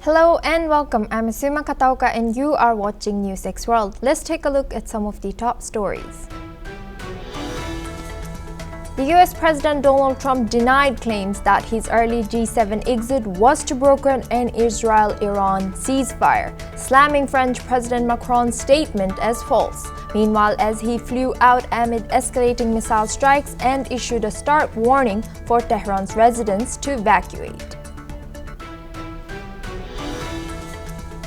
Hello and welcome. I'm Asuma Katauka and you are watching NewsX World. Let's take a look at some of the top stories. The US President Donald Trump denied claims that his early G7 exit was to broker an Israel-Iran ceasefire, slamming French President Macron's statement as false. Meanwhile, as he flew out amid escalating missile strikes and issued a stark warning for Tehran's residents to evacuate.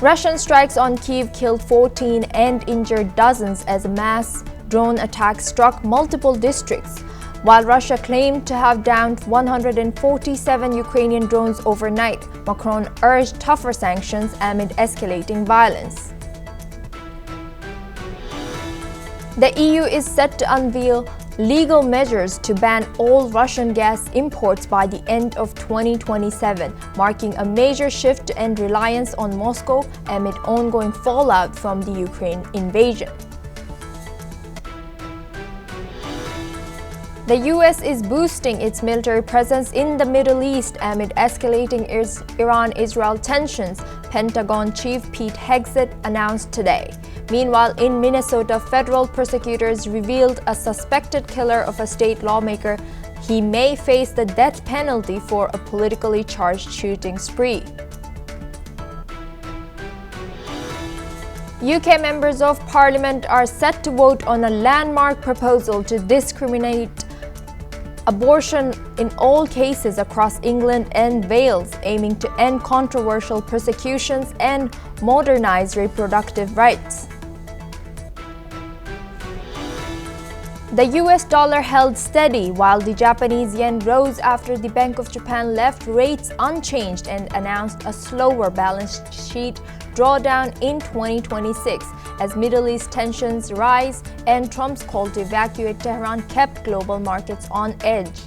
Russian strikes on Kyiv killed 14 and injured dozens as a mass drone attack struck multiple districts, while Russia claimed to have downed 147 Ukrainian drones overnight. Macron urged tougher sanctions amid escalating violence. The EU is set to unveil legal measures to ban all Russian gas imports by the end of 2027, marking a major shift to end reliance on Moscow amid ongoing fallout from the Ukraine invasion. The US is boosting its military presence in the Middle East amid escalating Iran-Israel tensions, Pentagon Chief Pete Hegseth announced today. Meanwhile, in Minnesota, federal prosecutors revealed a suspected killer of a state lawmaker. He may face the death penalty for a politically charged shooting spree. UK members of parliament are set to vote on a landmark proposal to discriminate abortion in all cases across England and Wales, aiming to end controversial persecutions and modernize reproductive rights. The US dollar held steady while the Japanese yen rose after the Bank of Japan left rates unchanged and announced a slower balance sheet drawdown in 2026 as Middle East tensions rise and Trump's call to evacuate Tehran kept global markets on edge.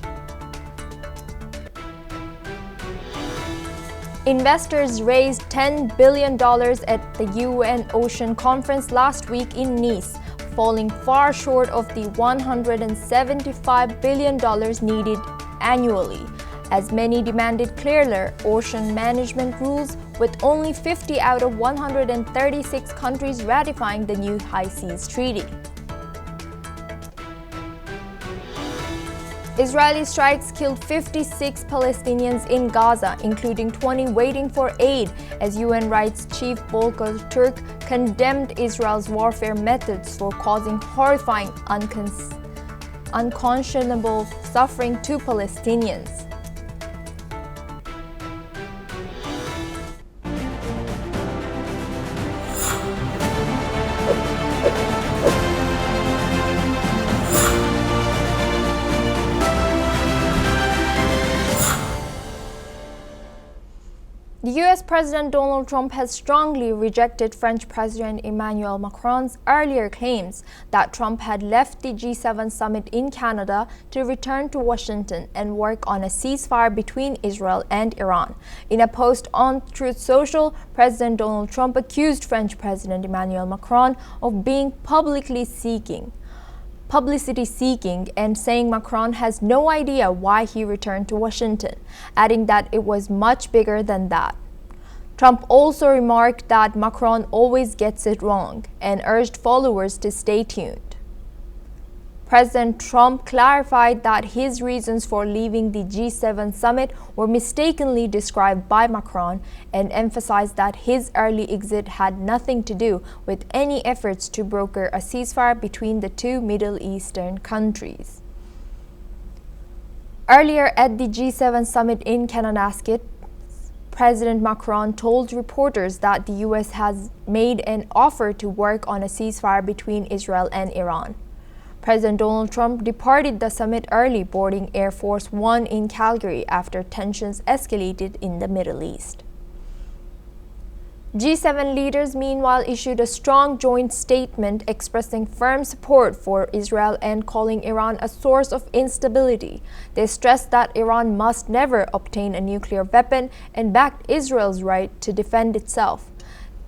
Investors raised $10 billion at the UN Ocean Conference last week in Nice, falling far short of the $175 billion needed annually, as many demanded clearer ocean management rules, with only 50 out of 136 countries ratifying the new High Seas Treaty. Israeli strikes killed 56 Palestinians in Gaza, including 20 waiting for aid, as UN Rights Chief Volker Turk condemned Israel's warfare methods for causing horrifying, unconscionable suffering to Palestinians. The US President Donald Trump has strongly rejected French President Emmanuel Macron's earlier claims that Trump had left the G7 summit in Canada to return to Washington and work on a ceasefire between Israel and Iran. In a post on Truth Social, President Donald Trump accused French President Emmanuel Macron of being publicity seeking and saying Macron has no idea why he returned to Washington, adding that it was much bigger than that. Trump also remarked that Macron always gets it wrong and urged followers to stay tuned. President Trump clarified that his reasons for leaving the G7 summit were mistakenly described by Macron and emphasized that his early exit had nothing to do with any efforts to broker a ceasefire between the two Middle Eastern countries. Earlier at the G7 summit in Kananaskis, President Macron told reporters that the US has made an offer to work on a ceasefire between Israel and Iran. President Donald Trump departed the summit early, boarding Air Force One in Calgary after tensions escalated in the Middle East. G7 leaders meanwhile issued a strong joint statement expressing firm support for Israel and calling Iran a source of instability. They stressed that Iran must never obtain a nuclear weapon and backed Israel's right to defend itself.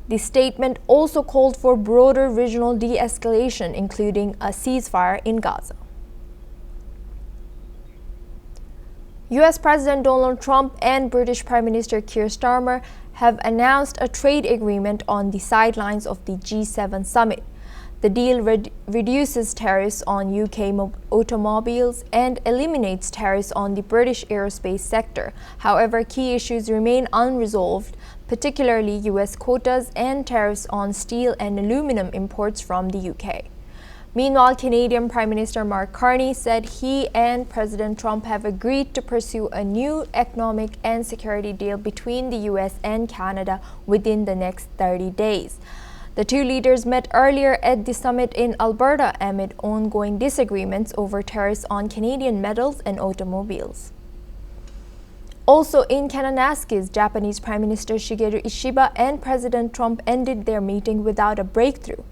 The statement also called for broader regional de-escalation, including a ceasefire in Gaza. US President Donald Trump and British Prime Minister Keir Starmer have announced a trade agreement on the sidelines of the G7 summit. The deal reduces tariffs on UK automobiles and eliminates tariffs on the British aerospace sector. However, key issues remain unresolved, particularly US quotas and tariffs on steel and aluminum imports from the UK. Meanwhile, Canadian Prime Minister Mark Carney said he and President Trump have agreed to pursue a new economic and security deal between the US and Canada within the next 30 days. The two leaders met earlier at the summit in Alberta amid ongoing disagreements over tariffs on Canadian metals and automobiles. Also in Kananaskis, Japanese Prime Minister Shigeru Ishiba and President Trump ended their meeting without a breakthrough.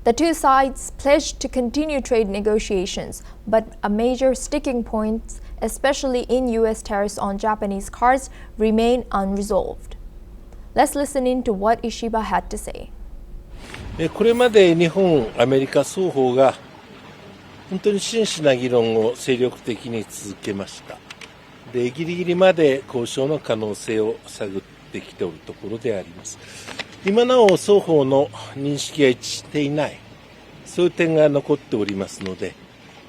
The two sides pledged to continue trade negotiations, but a major sticking point, especially in US tariffs on Japanese cars, remain unresolved. Let's listen in to what Ishiba had to say. これまで日本、アメリカ双方が本当に真摯な議論を精力的に続けました。で、ギリギリまで交渉の可能性を探ってきておるところであります。今なお双方の認識が一致していない、そういう点が残っておりますので、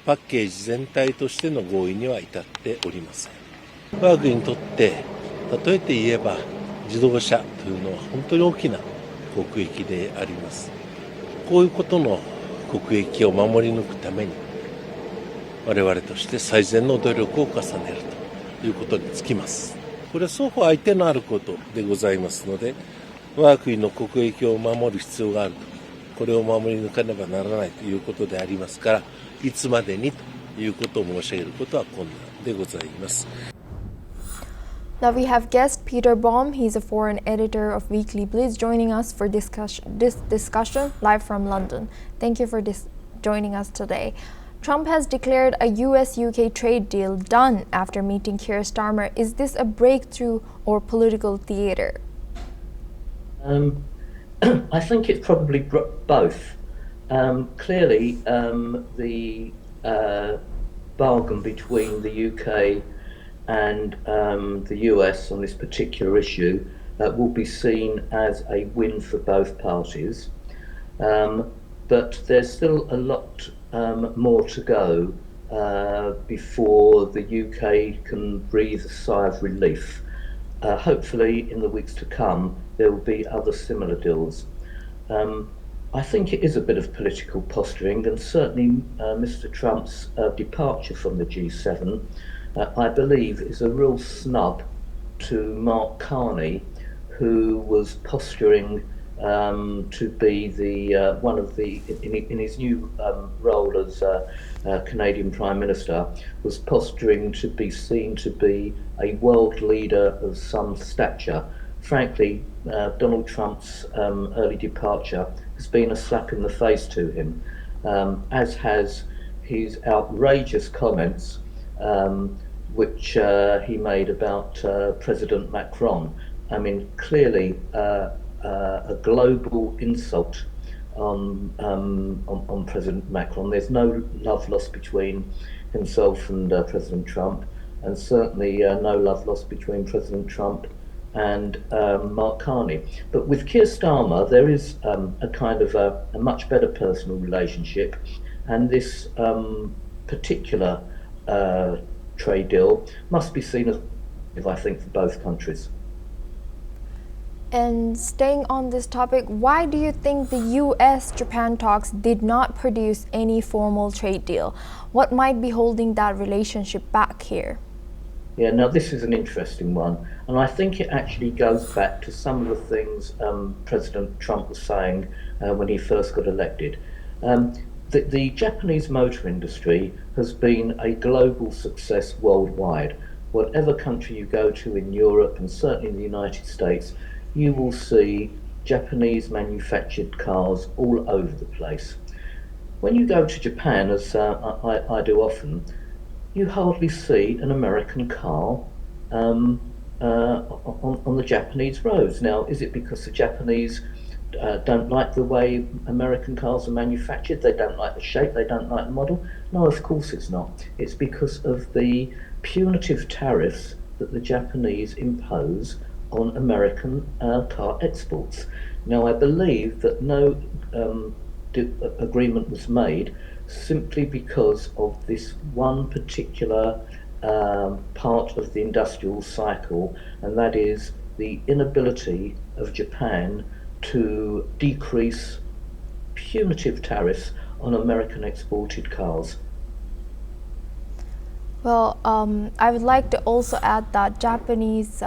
パッケージ全体としての合意には至っておりません。我が国にとって、例えて言えば自動車というのは本当に大きな国益であります。こういうことの国益を守り抜くために、我々として最善の努力を重ねるということにつきます。これは双方相手のあることでございますので、我が国の国益を守る必要があると、これを守り抜かねばならないということでありますから、いつまでにということを申し上げることは困難でございます。Now we have guest Peter Baum. He's a foreign editor of Weekly Blitz, joining us for this discussion live from London. Thank you for joining us today. Trump has declared a US-UK trade deal done after meeting Keir Starmer. Is this a breakthrough or political theater? I think it's probably both. Clearly, the bargain between the UK and the US on this particular issue will be seen as a win for both parties. But there's still a lot more to go before the UK can breathe a sigh of relief. Hopefully in the weeks to come there will be other similar deals. I think it is a bit of political posturing, and certainly Mr. Trump's departure from the G7 I believe is a real snub to Mark Carney, who was posturing to be the one of the in his new role as Canadian Prime Minister, was posturing to be seen to be a world leader of some stature. Frankly, Donald Trump's early departure has been a slap in the face to him, as has his outrageous comments which he made about President Macron. I mean, clearly a global insult on President Macron. There's no love lost between himself and President Trump, and certainly no love lost between President Trump and Mark Carney. But with Keir Starmer, there is a kind of a much better personal relationship, and this particular trade deal must be seen as, I think, for both countries. And staying on this topic, why do you think the US-Japan talks did not produce any formal trade deal? What might be holding that relationship back here? Yeah, now this is an interesting one, and I think it actually goes back to some of the things President Trump was saying when he first got elected. The Japanese motor industry has been a global success worldwide. Whatever country you go to in Europe, and certainly in the United States, you will see Japanese manufactured cars all over the place. When you go to Japan, as I do often, you hardly see an American car on the Japanese roads. Now, is it because the Japanese don't like the way American cars are manufactured, they don't like the shape, they don't like the model. No, of course it's not. It's because of the punitive tariffs that the Japanese impose on American car exports. Now, I believe that no agreement was made simply because of this one particular part of the industrial cycle, and that is the inability of Japan to decrease punitive tariffs on American exported cars. Well, I would like to also add that Japanese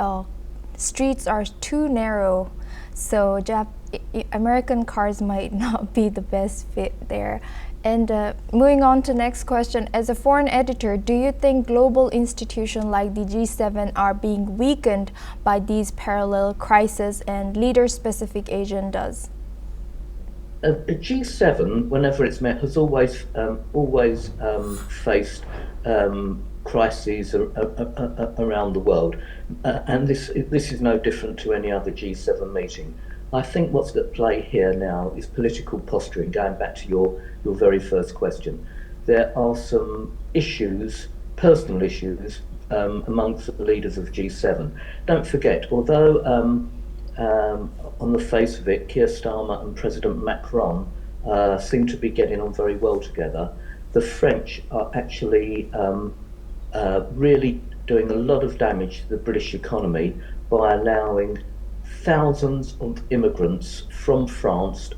streets are too narrow, so American cars might not be the best fit there. And moving on to the next question, as a foreign editor, do you think global institutions like the G7 are being weakened by these parallel crises and leader-specific agendas? The G7, whenever it's met, has always faced crises around the world, and this is no different to any other G7 meeting. I think what's at play here now is political posturing. Going back to your very first question, there are some issues, personal issues, amongst the leaders of G7. Don't forget, although on the face of it, Keir Starmer and President Macron seem to be getting on very well together, the French are actually really doing a lot of damage to the British economy by allowing thousands of immigrants from France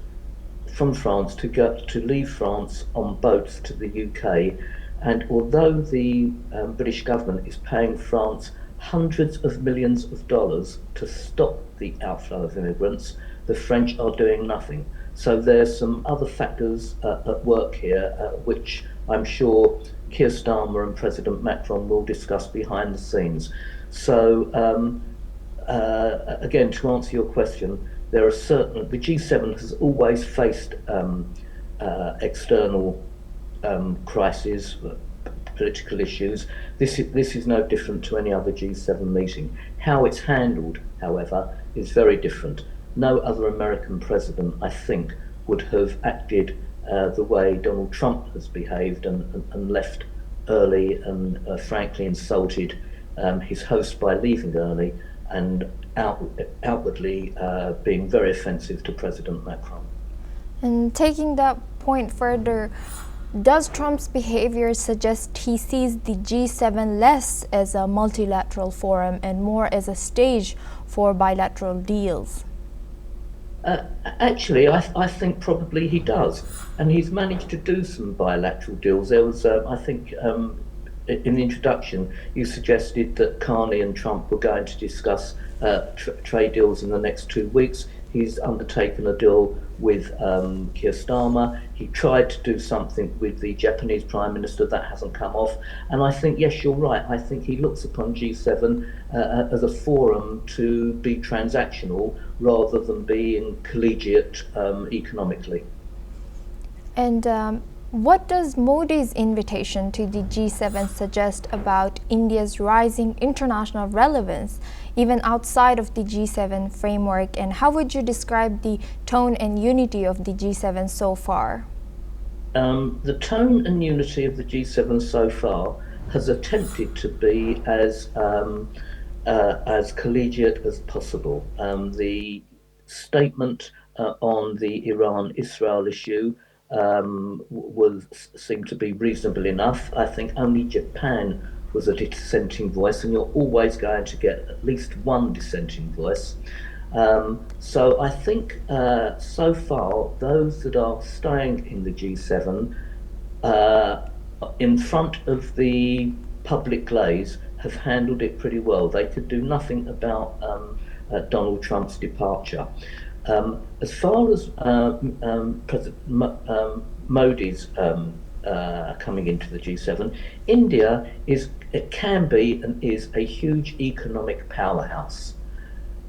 to leave France on boats to the UK. And although the British government is paying France hundreds of millions of dollars to stop the outflow of immigrants, the French are doing nothing. So there's some other factors at work here, which I'm sure Keir Starmer and President Macron will discuss behind the scenes. So again, to answer your question, there are the G7 has always faced external crises, political issues. This is no different to any other G7 meeting. How it's handled, however, is very different. No other American president, I think, would have acted the way Donald Trump has behaved and left early and frankly insulted his host by leaving early and outwardly being very offensive to President Macron. And taking that point further, does Trump's behavior suggest he sees the G7 less as a multilateral forum and more as a stage for bilateral deals? Actually, I think probably he does, and he's managed to do some bilateral deals. There was, I think, in the introduction, you suggested that Carney and Trump were going to discuss trade deals in the next 2 weeks. He's undertaken a deal with Keir Starmer. He tried to do something with the Japanese Prime Minister. That hasn't come off. And I think, yes, you're right. I think he looks upon G7 as a forum to be transactional rather than being collegiate economically. And what does Modi's invitation to the G7 suggest about India's rising international relevance, even outside of the G7 framework? And how would you describe the tone and unity of the G7 so far? The tone and unity of the G7 so far has attempted to be as collegiate as possible. The statement on the Iran-Israel issue seemed to be reasonable enough. I think only Japan was a dissenting voice, and you're always going to get at least one dissenting voice. So I think so far those that are staying in the G7 in front of the public glaze have handled it pretty well. They could do nothing about Donald Trump's departure. As far as President Modi's coming into the G7, India can be and is a huge economic powerhouse.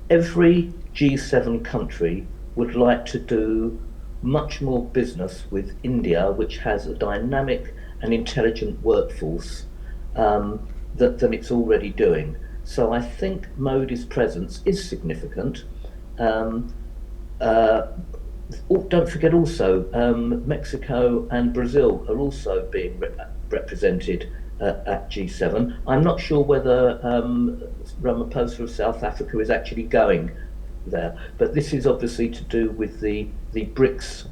Every G7 country would like to do much more business with India, which has a dynamic and intelligent workforce than it's already doing. So I think Modi's presence is significant. don't forget also, Mexico and Brazil are also being represented at G7. I'm not sure whether Ramaphosa of South Africa is actually going there, but this is obviously to do with the BRICS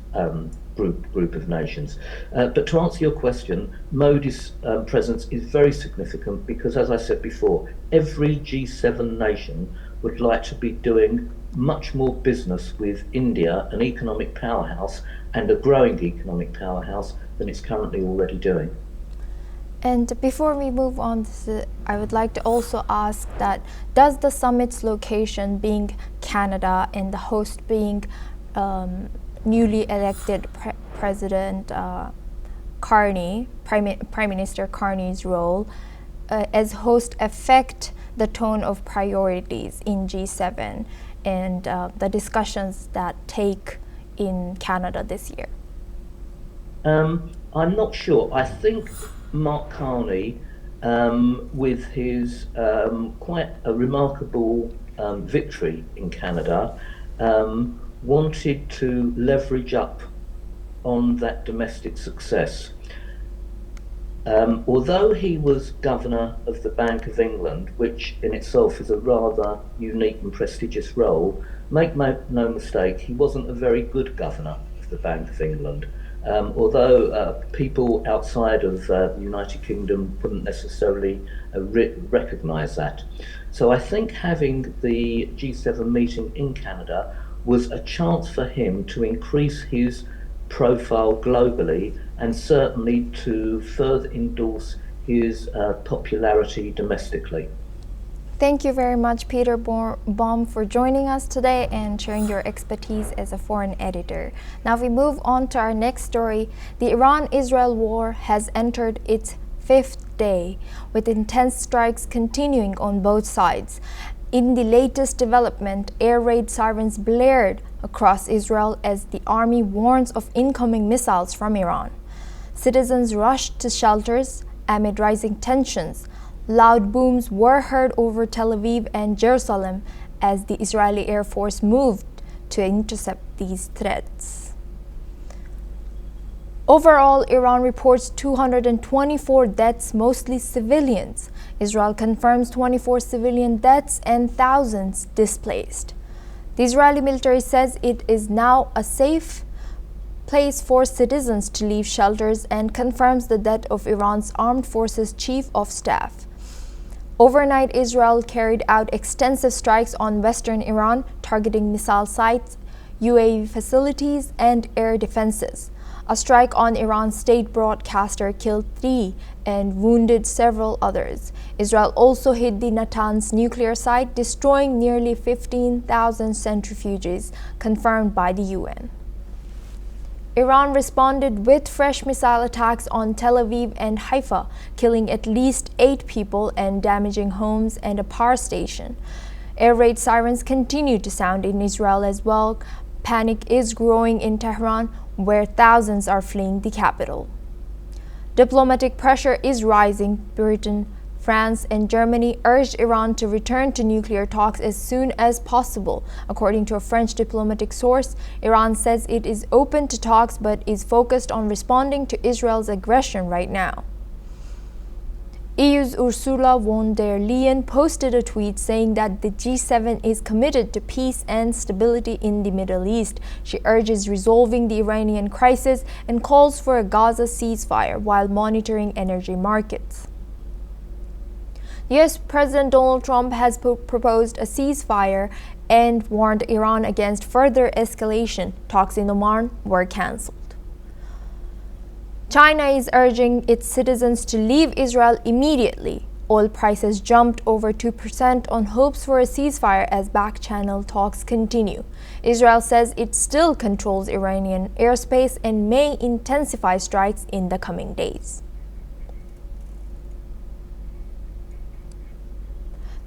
group of nations. But to answer your question, Modi's presence is very significant because, as I said before, every G7 nation would like to be doing much more business with India, an economic powerhouse and a growing economic powerhouse, than it's currently already doing. And before we move on, I would like to also ask that, does the summit's location being Canada and the host being newly elected President Carney, Prime Minister Carney's role as host affect the tone of priorities in G7 and the discussions that take in Canada this year? I'm not sure. I think Mark Carney, with his quite a remarkable victory in Canada, wanted to leverage up on that domestic success. Although he was governor of the Bank of England, which in itself is a rather unique and prestigious role, make no mistake, he wasn't a very good governor of the Bank of England. Although people outside of the United Kingdom wouldn't necessarily recognise that. So I think having the G7 meeting in Canada was a chance for him to increase his profile globally and certainly to further endorse his popularity domestically. Thank you very much, Peter Baum, for joining us today and sharing your expertise as a foreign editor. Now we move on to our next story. The Iran-Israel war has entered its 5th day, with intense strikes continuing on both sides. In the latest development, air raid sirens blared across Israel as the army warns of incoming missiles from Iran. Citizens rushed to shelters amid rising tensions. Loud booms were heard over Tel Aviv and Jerusalem as the Israeli Air Force moved to intercept these threats. Overall, Iran reports 224 deaths, mostly civilians. Israel confirms 24 civilian deaths and thousands displaced. The Israeli military says it is now a safe place for citizens to leave shelters and confirms the death of Iran's armed forces chief of staff. Overnight, Israel carried out extensive strikes on western Iran, targeting missile sites, UAV facilities, and air defenses. A strike on Iran's state broadcaster killed 3 and wounded several others. Israel also hit the Natanz nuclear site, destroying nearly 15,000 centrifuges, confirmed by the UN. Iran responded with fresh missile attacks on Tel Aviv and Haifa, killing at least 8 people and damaging homes and a power station. Air raid sirens continue to sound in Israel as well. Panic is growing in Tehran, where thousands are fleeing the capital. Diplomatic pressure is rising. Britain, France, and Germany urged Iran to return to nuclear talks as soon as possible. According to a French diplomatic source, Iran says it is open to talks but is focused on responding to Israel's aggression right now. EU's Ursula von der Leyen posted a tweet saying that the G7 is committed to peace and stability in the Middle East. She urges resolving the Iranian crisis and calls for a Gaza ceasefire while monitoring energy markets. US President Donald Trump has proposed a ceasefire and warned Iran against further escalation. Talks in Oman were cancelled. China is urging its citizens to leave Israel immediately. Oil prices jumped over 2% on hopes for a ceasefire as back-channel talks continue. Israel says it still controls Iranian airspace and may intensify strikes in the coming days.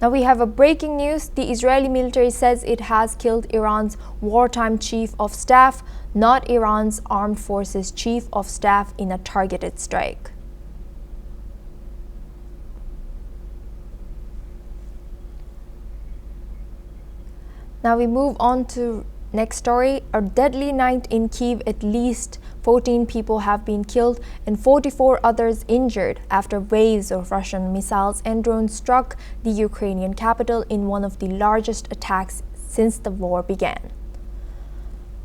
Now we have a breaking news. The Israeli military says it has killed Iran's wartime chief of staff, not Iran's armed forces chief of staff, in a targeted strike. Now we move on to Next story, a deadly night in Kyiv. At least 14 people have been killed and 44 others injured after waves of Russian missiles and drones struck the Ukrainian capital in one of the largest attacks since the war began.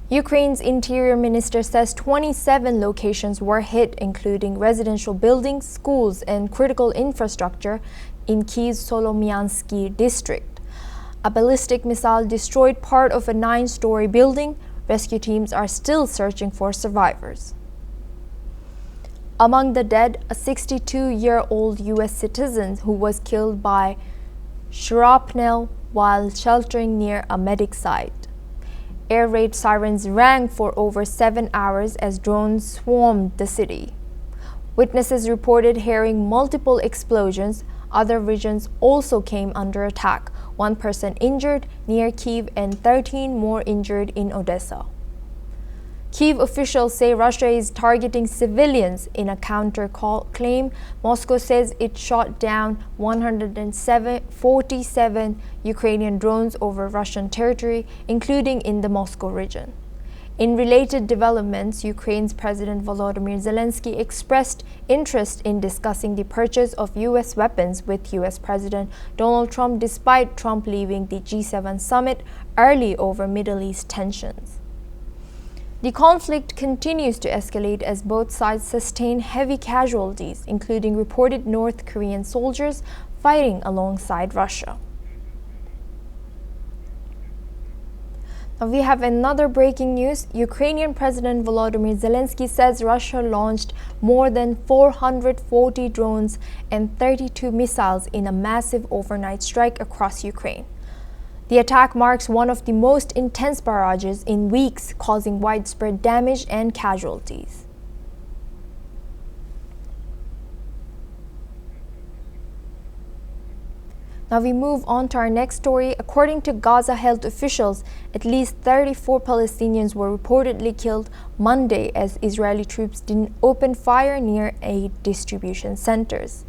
Ukraine's interior minister says 27 locations were hit, including residential buildings, schools, and critical infrastructure in Kyiv's Solomyansky district. A ballistic missile destroyed part of a 9-story building. Rescue teams are still searching for survivors. Among the dead, a 62-year-old U.S. citizen who was killed by shrapnel while sheltering near a medic site. Air raid sirens rang for over 7 hours as drones swarmed the city. Witnesses reported hearing multiple explosions. Other regions also came under attack. 1 person injured near Kyiv and 13 more injured in Odessa. Kyiv officials say Russia is targeting civilians in a counter-claim. Moscow says it shot down 147 Ukrainian drones over Russian territory, including in the Moscow region. In related developments, Ukraine's President Volodymyr Zelensky expressed interest in discussing the purchase of U.S. weapons with U.S. President Donald Trump, despite Trump leaving the G7 summit early over Middle East tensions. The conflict continues to escalate as both sides sustain heavy casualties, including reported North Korean soldiers fighting alongside Russia. Now we have another breaking news. Ukrainian President Volodymyr Zelensky says Russia launched more than 440 drones and 32 missiles in a massive overnight strike across Ukraine. The attack marks one of the most intense barrages in weeks, causing widespread damage and casualties. Now we move on to our next story. According to Gaza health officials, at least 34 Palestinians were reportedly killed Monday as Israeli troops didn't open fire near aid distribution centers.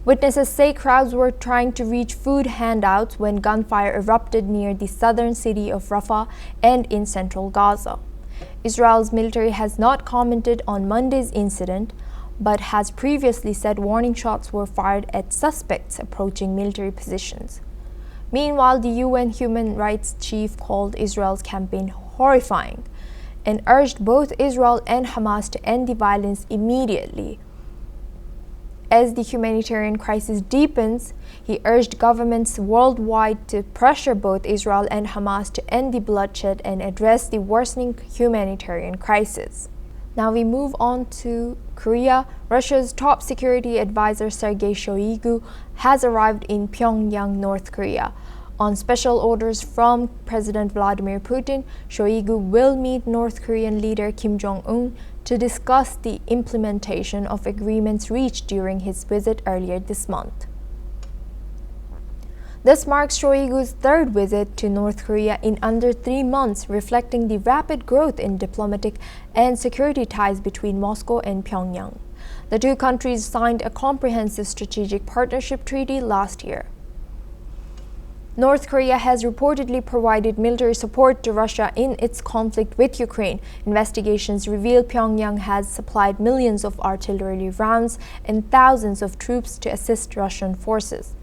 Witnesses say crowds were trying to reach food handouts when gunfire erupted near the southern city of Rafah and in central Gaza. Israel's military has not commented on Monday's incident, but has previously said warning shots were fired at suspects approaching military positions. Meanwhile, the UN human rights chief called Israel's campaign horrifying and urged both Israel and Hamas to end the violence immediately. As the humanitarian crisis deepens, he urged governments worldwide to pressure both Israel and Hamas to end the bloodshed and address the worsening humanitarian crisis. Now we move on to Korea. Russia's top security advisor Sergei Shoigu has arrived in Pyongyang, North Korea. On special orders from President Vladimir Putin, Shoigu will meet North Korean leader Kim Jong-un to discuss the implementation of agreements reached during his visit earlier this month. This marks Shoigu's third visit to North Korea in under 3 months, reflecting the rapid growth in diplomatic and security ties between Moscow and Pyongyang. The two countries signed a comprehensive strategic partnership treaty last year. North Korea has reportedly provided military support to Russia in its conflict with Ukraine. Investigations reveal Pyongyang has supplied millions of artillery rounds and thousands of troops to assist Russian forces.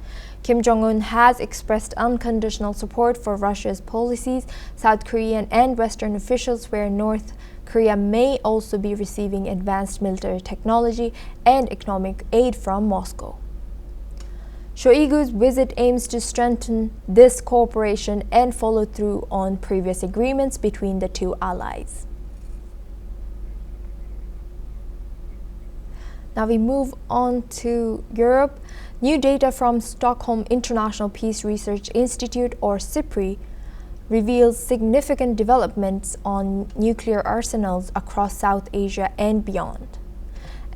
Kim Jong-un has expressed unconditional support for Russia's policies. South Korean and Western officials swear North Korea may also be receiving advanced military technology and economic aid from Moscow. Shoigu's visit aims to strengthen this cooperation and follow through on previous agreements between the two allies. Now we move on to Europe. New data from Stockholm International Peace Research Institute, or SIPRI, reveals significant developments on nuclear arsenals across South Asia and beyond.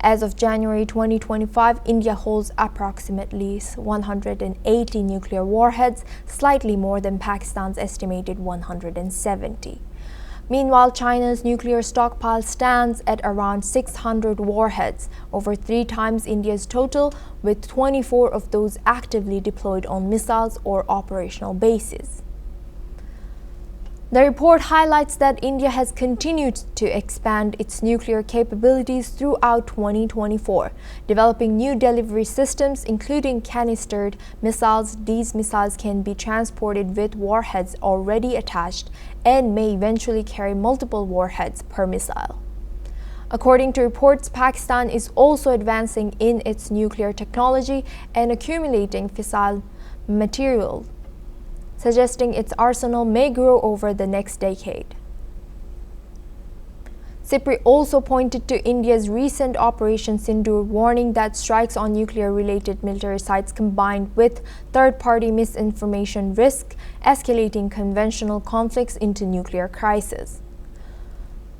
As of January 2025, India holds approximately 180 nuclear warheads, slightly more than Pakistan's estimated 170. Meanwhile, China's nuclear stockpile stands at around 600 warheads, over 3 times India's total, with 24 of those actively deployed on missiles or operational bases. The report highlights that India has continued to expand its nuclear capabilities throughout 2024, developing new delivery systems, including canistered missiles. These missiles can be transported with warheads already attached and may eventually carry multiple warheads per missile. According to reports, Pakistan is also advancing in its nuclear technology and accumulating fissile material, suggesting its arsenal may grow over the next decade. SIPRI also pointed to India's recent Operation Sindoor, warning that strikes on nuclear-related military sites combined with third-party misinformation risk escalating conventional conflicts into nuclear crisis.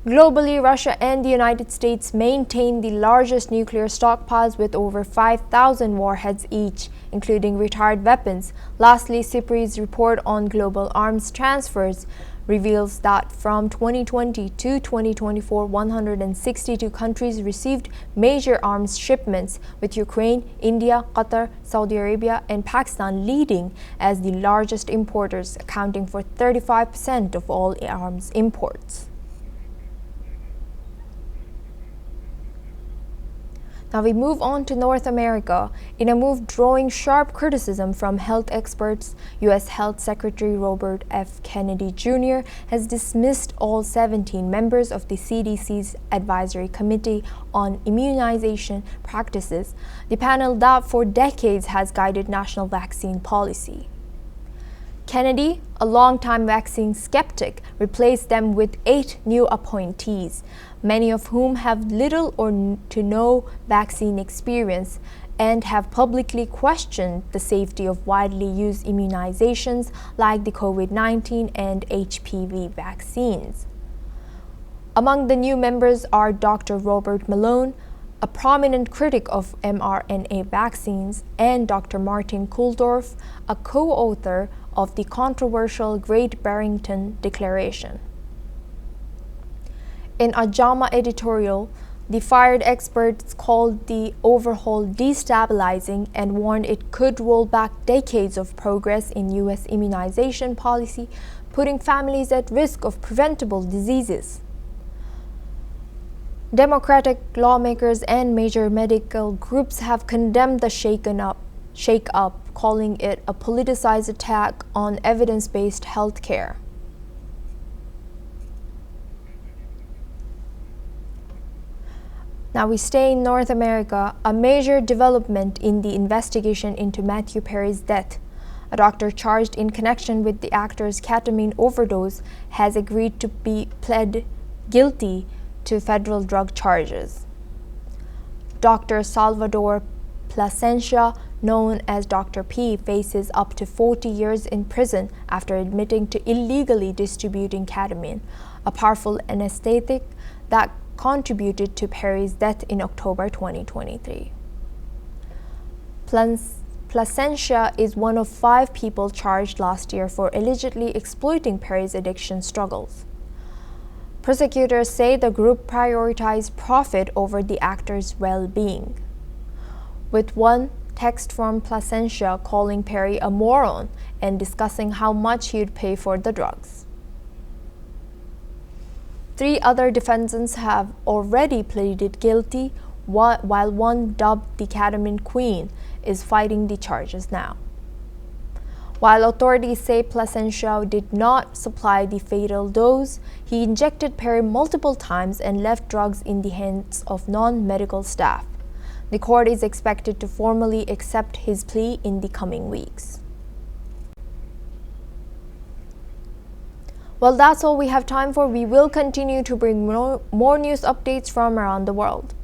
Globally, Russia and the United States maintain the largest nuclear stockpiles with over 5,000 warheads each, including retired weapons. Lastly, SIPRI's report on global arms transfers reveals that from 2020 to 2024, 162 countries received major arms shipments, with Ukraine, India, Qatar, Saudi Arabia, and Pakistan leading as the largest importers, accounting for 35% of all arms imports. Now we move on to North America. In a move drawing sharp criticism from health experts, U.S. Health Secretary Robert F. Kennedy Jr. has dismissed all 17 members of the CDC's Advisory Committee on Immunization Practices, the panel that for decades has guided national vaccine policy. Kennedy, a longtime vaccine skeptic, replaced them with 8 new appointees, many of whom have little or to no vaccine experience and have publicly questioned the safety of widely used immunizations like the COVID-19 and HPV vaccines. Among the new members are Dr. Robert Malone, a prominent critic of mRNA vaccines, and Dr. Martin Kulldorff, a co-author of the controversial Great Barrington Declaration. In a JAMA editorial, the fired experts called the overhaul destabilizing and warned it could roll back decades of progress in U.S. immunization policy, putting families at risk of preventable diseases. Democratic lawmakers and major medical groups have condemned the shake-up, calling it a politicized attack on evidence-based health care. Now we stay in North America. A major development in the investigation into Matthew Perry's death. A doctor charged in connection with the actor's ketamine overdose has agreed to be pled guilty to federal drug charges. Dr. Salvador Plasencia, known as Dr. P, faces up to 40 years in prison after admitting to illegally distributing ketamine, a powerful anesthetic that contributed to Perry's death in October 2023. Plasencia is one of 5 people charged last year for allegedly exploiting Perry's addiction struggles. Prosecutors say the group prioritized profit over the actor's well-being, with one text from Plasencia calling Perry a moron and discussing how much he'd pay for the drugs. 3 other defendants have already pleaded guilty, while one, dubbed the ketamine queen, is fighting the charges now. While authorities say Plasencia did not supply the fatal dose, he injected Perry multiple times and left drugs in the hands of non-medical staff. The court is expected to formally accept his plea in the coming weeks. Well, that's all we have time for. We will continue to bring more news updates from around the world.